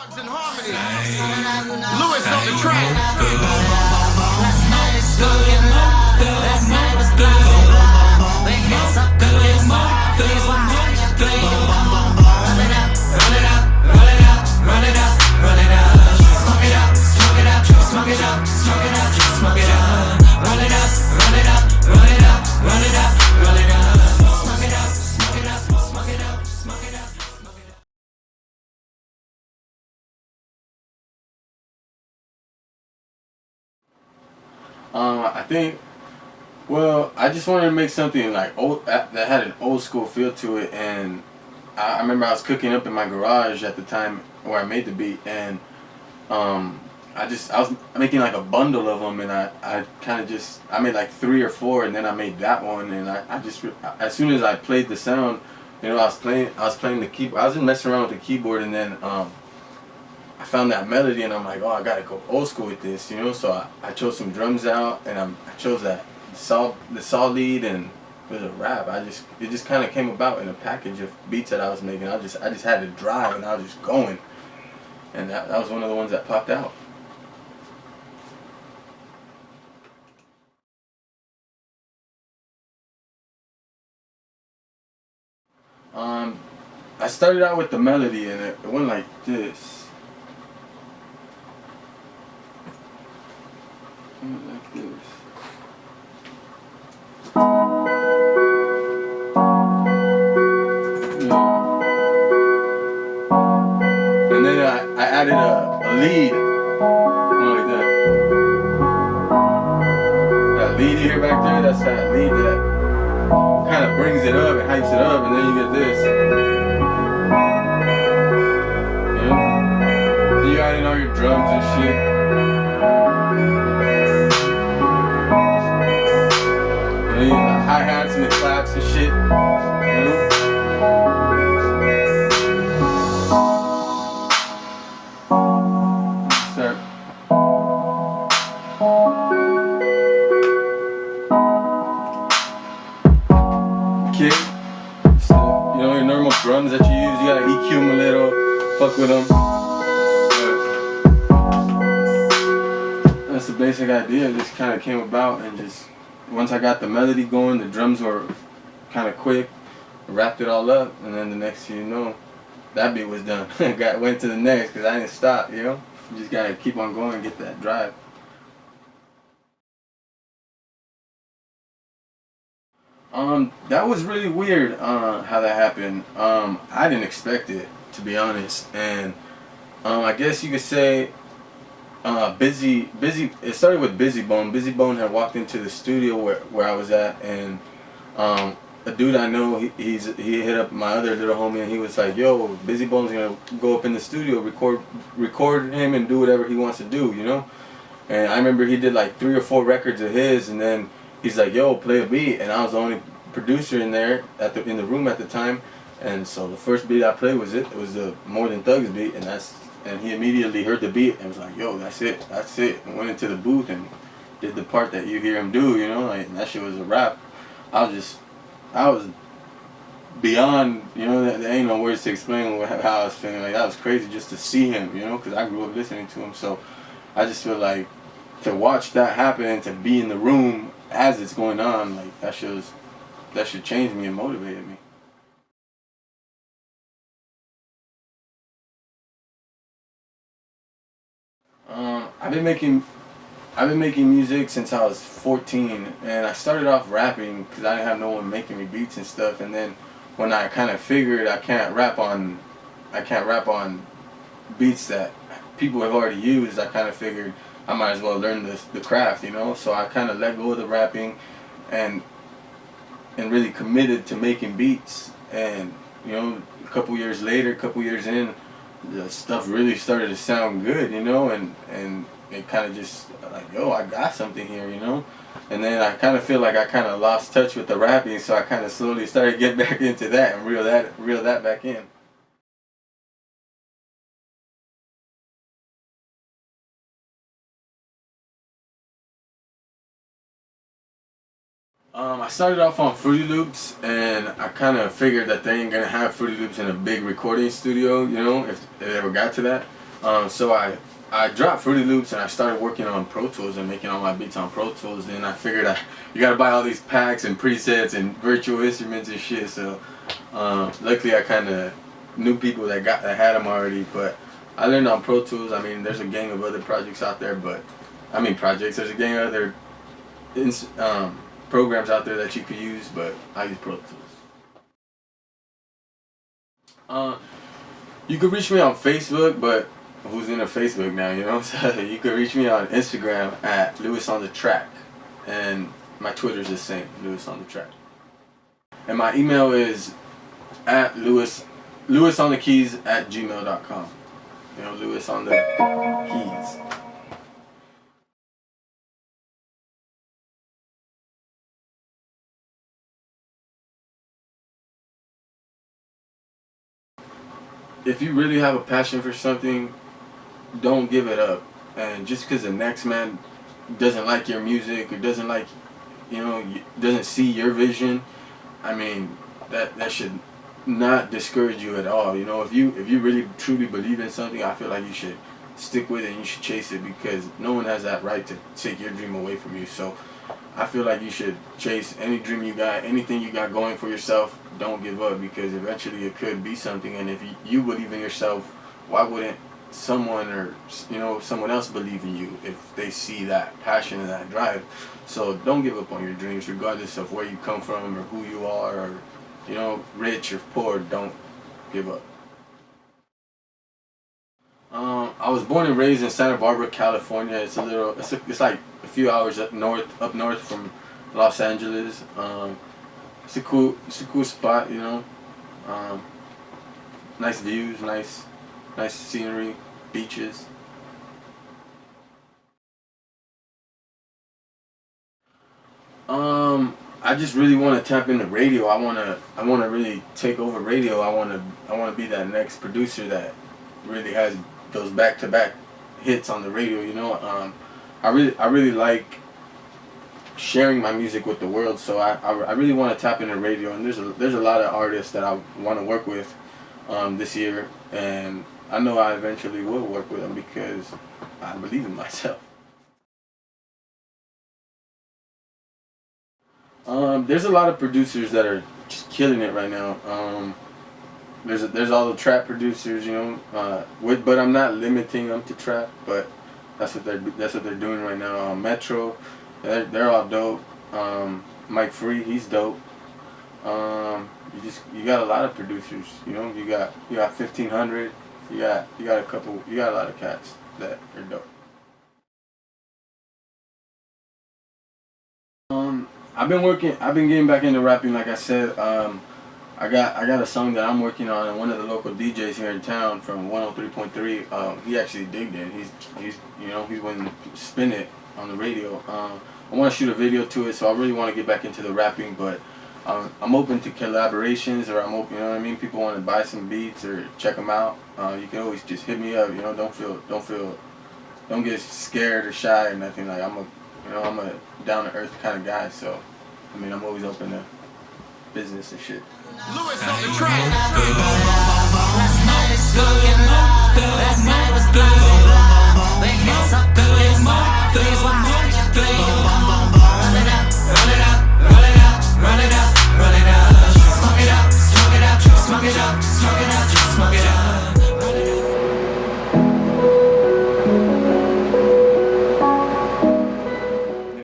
Thugs in harmony. Lewis on the track. I think, well, I just wanted to make something like old that had an old school feel to it, and I remember I was cooking up in my garage at the time where I made the beat, and I was making like a bundle of them, and I kind of just I made like 3 or 4, and then I made that one, and I just as soon as I played the sound, I was playing the keyboard. I was just messing around with the keyboard, and then I found that melody, and I'm like, oh, I gotta go old school with this, So I chose some drums out, and I chose the saw lead, and it was a rap. It just kind of came about in a package of beats that I was making. I just had to drive, and I was just going, and that was one of the ones that popped out. I started out with the melody, and it went like this. Like this. And then I added a lead, like that. That lead you hear back there, that's that lead that kind of brings it up and hypes it up, and then you get this. Then you add in all your drums and shit. The hi-hats and the claps and shit, Start. Kick. So, your normal drums that you use, you gotta EQ them a little, fuck with them. That's the basic idea. It just kind of came about, and just once I got the melody going, the drums were kind of quick, I wrapped it all up, and then the next thing you know, that beat was done. Went to the next, because I didn't stop, You just gotta keep on going and get that drive. That was really weird, how that happened. I didn't expect it, to be honest, and I guess you could say Busy. It started with Busy Bone. Busy Bone had walked into the studio where I was at, and a dude I know, he hit up my other little homie, and he was like, "Yo, Busy Bone's gonna go up in the studio, record him, and do whatever he wants to do, And I remember he did like 3 or 4 records of his, and then he's like, "Yo, play a beat," and I was the only producer in there in the room at the time, and so the first beat I played was the More Than Thugs beat, and he immediately heard the beat and was like, "Yo, that's it," and went into the booth and did the part that you hear him do, like, that shit was a rap. I was beyond, there ain't no words to explain how I was feeling. Like, that was crazy just to see him, because I grew up listening to him, so I just feel like to watch that happen and to be in the room as it's going on, like, that should change me and motivated me. I've been making music since I was 14, and I started off rapping because I didn't have no one making me beats and stuff. And then when I kind of figured I can't rap on beats that people have already used, I kind of figured I might as well learn the craft, So I kind of let go of the rapping, and really committed to making beats. And a couple years in, the stuff really started to sound good, and it kind of just like, yo, I got something here, And then I kind of feel like I kind of lost touch with the rapping, so I kind of slowly started getting back into that and reel that back in. I started off on Fruity Loops, and I kind of figured that they ain't gonna have Fruity Loops in a big recording studio, if it ever got to that. So I dropped Fruity Loops and I started working on Pro Tools and making all my beats on Pro Tools. Then I figured you gotta buy all these packs and presets and virtual instruments and shit. So luckily I kind of knew people that had them already. But I learned on Pro Tools. I mean, there's a gang of other projects out there, there's a gang of other programs out there that you could use, but I use Pro Tools. You could reach me on Facebook, but who's into Facebook now, you know? So you could reach me on Instagram at LewisOnTheTrack, and my Twitter's the same, LewisOnTheTrack. And my email is at LewisOnTheKeys@gmail.com. You know, Lewis on the keys. If you really have a passion for something, don't give it up. And just because the next man doesn't like your music or doesn't like, doesn't see your vision, I mean, that should not discourage you at all. You know, if you really truly believe in something, I feel like you should stick with it and you should chase it, because no one has that right to take your dream away from you. So I feel like you should chase any dream you got, anything you got going for yourself. Don't give up, because eventually it could be something. And if you believe in yourself, why wouldn't someone someone else believe in you if they see that passion and that drive? So don't give up on your dreams, regardless of where you come from or who you are, or rich or poor. Don't give up. I was born and raised in Santa Barbara, California. It's like a few hours up north from Los Angeles. It's a cool spot, nice views, nice scenery, beaches. I just really want to tap into radio. I want to really take over radio. I want to be that next producer that really has those back-to-back hits on the radio. I really like sharing my music with the world. So I really want to tap into radio. And there's a lot of artists that I want to work with this year, and I know I eventually will work with them because I believe in myself. There's a lot of producers that are just killing it right now. There's all the trap producers, but I'm not limiting them to trap. But that's what they're doing right now. Metro, they're all dope. Mike Free, he's dope. You got a lot of producers. You got 1500. You got a lot of cats that are dope. I've been getting back into rapping, like I said. I got a song that I'm working on, and one of the local DJs here in town from 103.3, he actually digged it. He's going to spin it on the radio. I want to shoot a video to it, so I really want to get back into the rapping, but I'm open to collaborations, or I'm open, people want to buy some beats or check them out. You can always just hit me up. Don't get scared or shy or nothing. Like I'm a down to earth kind of guy, so I'm always open to business and shit. Lewis on the track.